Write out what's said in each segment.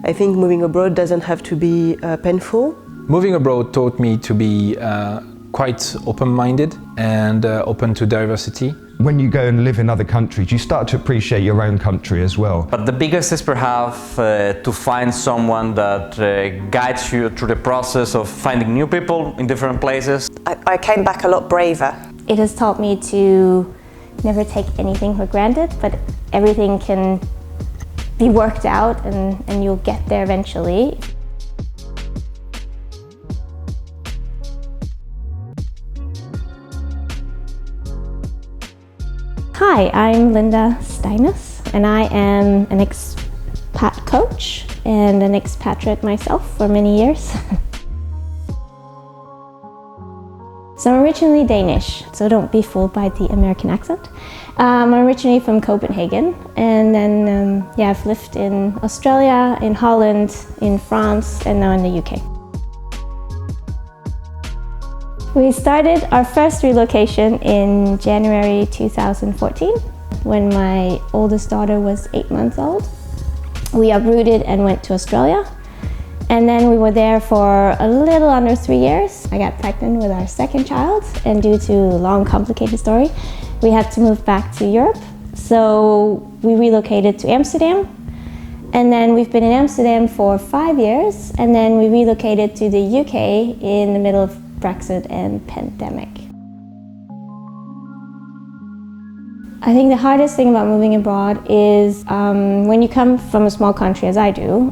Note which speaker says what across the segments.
Speaker 1: I think moving abroad doesn't have to be painful.
Speaker 2: Moving abroad taught me to be quite open-minded and open to diversity.
Speaker 3: When you go and live in other countries, you start to appreciate your own country as well.
Speaker 4: But the biggest is perhaps to find someone that guides you through the process of finding new people in different places.
Speaker 1: I came back a lot braver.
Speaker 5: It has taught me to never take anything for granted, but everything can be worked out and you'll get there eventually. Hi, I'm Linda Steiness, and I am an expat coach and an expatriate myself for many years. So I'm originally Danish, so don't be fooled by the American accent. I'm originally from Copenhagen, and then I've lived in Australia, in Holland, in France, and now in the UK. We started our first relocation in January 2014, when my oldest daughter was 8 months old. We uprooted and went to Australia. And then we were there for a little under 3 years. I got pregnant with our second child, and due to a long, complicated story, we had to move back to Europe. So we relocated to Amsterdam. And then we've been in Amsterdam for 5 years, and then we relocated to the UK in the middle of Brexit and pandemic. I think the hardest thing about moving abroad is when you come from a small country, as I do,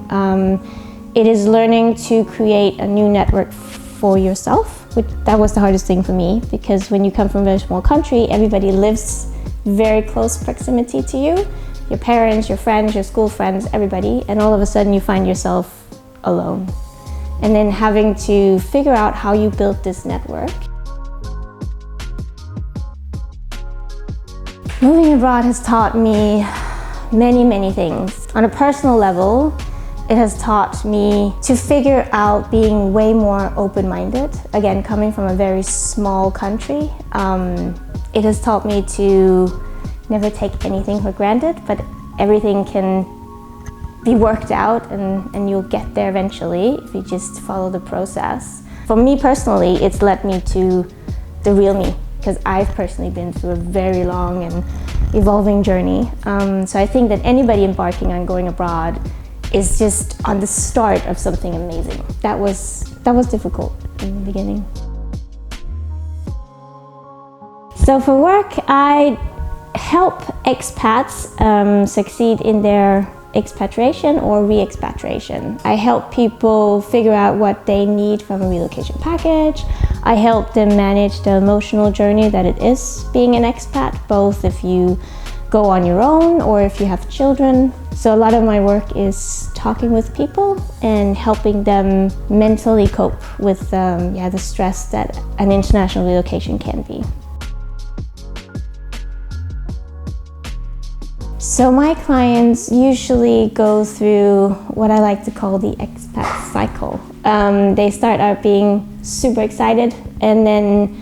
Speaker 5: it is learning to create a new network for yourself. That was the hardest thing for me, because when you come from a very small country, everybody lives very close proximity to you. Your parents, your friends, your school friends, everybody, and all of a sudden you find yourself alone. And then having to figure out how you build this network. Moving abroad has taught me many, many things. On a personal level, it has taught me to figure out being way more open-minded. Again, coming from a very small country, it has taught me to never take anything for granted, but everything can be worked out and you'll get there eventually if you just follow the process. For me personally, it's led me to the real me, because I've personally been through a very long and evolving journey. So I think that anybody embarking on going abroad is just on the start of something amazing. That was difficult in the beginning. So for work, I help expats succeed in their expatriation or re-expatriation. I help people figure out what they need from a relocation package. I help them manage the emotional journey that it is being an expat, both if you go on your own or if you have children. So a lot of my work is talking with people and helping them mentally cope with the stress that an international relocation can be. So my clients usually go through what I like to call the expat cycle. They start out being super excited, and then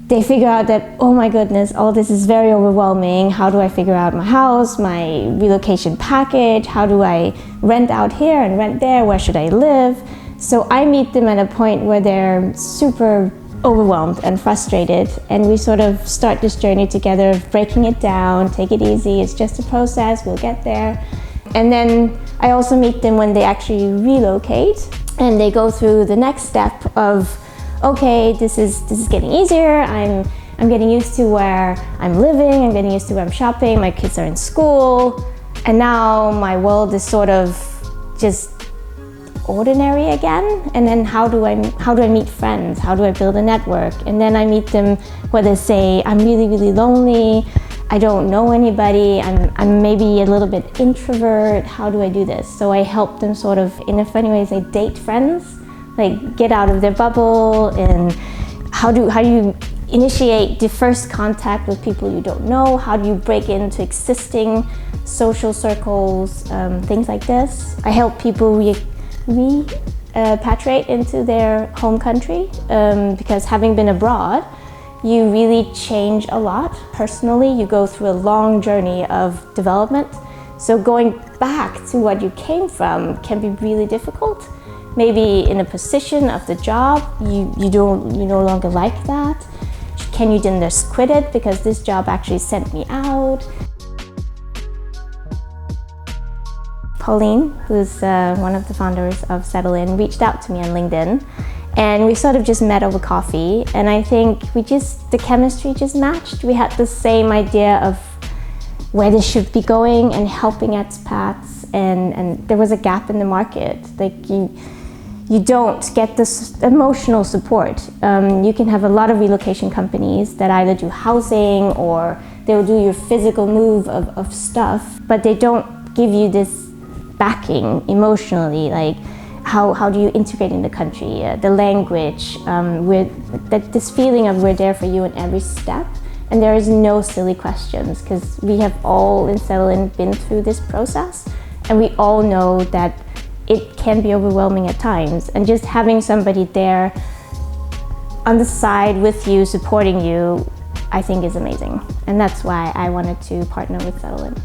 Speaker 5: they figure out that, oh my goodness, all this is very overwhelming. How do I figure out my house, my relocation package? How do I rent out here and rent there? Where should I live? So I meet them at a point where they're super overwhelmed and frustrated, and we sort of start this journey together of breaking it down, take it easy, it's just a process, we'll get there. And then I also meet them when they actually relocate, and they go through the next step of, okay, this is getting easier, I'm getting used to where I'm living, I'm getting used to where I'm shopping, my kids are in school, and now my world is sort of just ordinary again. And then how do I meet friends? How do I build a network? And then I meet them where they say, I'm really, really lonely, I don't know anybody, I'm maybe a little bit introvert, how do I do this? So I help them sort of, in a funny way, say date friends, like get out of their bubble, and how do you initiate the first contact with people you don't know? How do you break into existing social circles, things like this. I help people repatriate into their home country because having been abroad, you really change a lot. Personally, you go through a long journey of development So going back to what you came from can be really difficult. Maybe in a position of the job, you no longer like that. Can you then just quit it because this job actually sent me out? Pauline, who's one of the founders of Settl'in, reached out to me on LinkedIn, and we sort of just met over coffee, and I think the chemistry just matched. We had the same idea of where this should be going and helping expats, and there was a gap in the market. Like you don't get this emotional support. You can have a lot of relocation companies that either do housing or they'll do your physical move of stuff, but they don't give you this backing emotionally, like how do you integrate in the country, the language, this feeling of we're there for you in every step. And there is no silly questions, because we have all in Settl'in been through this process, and we all know that it can be overwhelming at times. And just having somebody there on the side with you, supporting you, I think is amazing. And that's why I wanted to partner with Settl'in.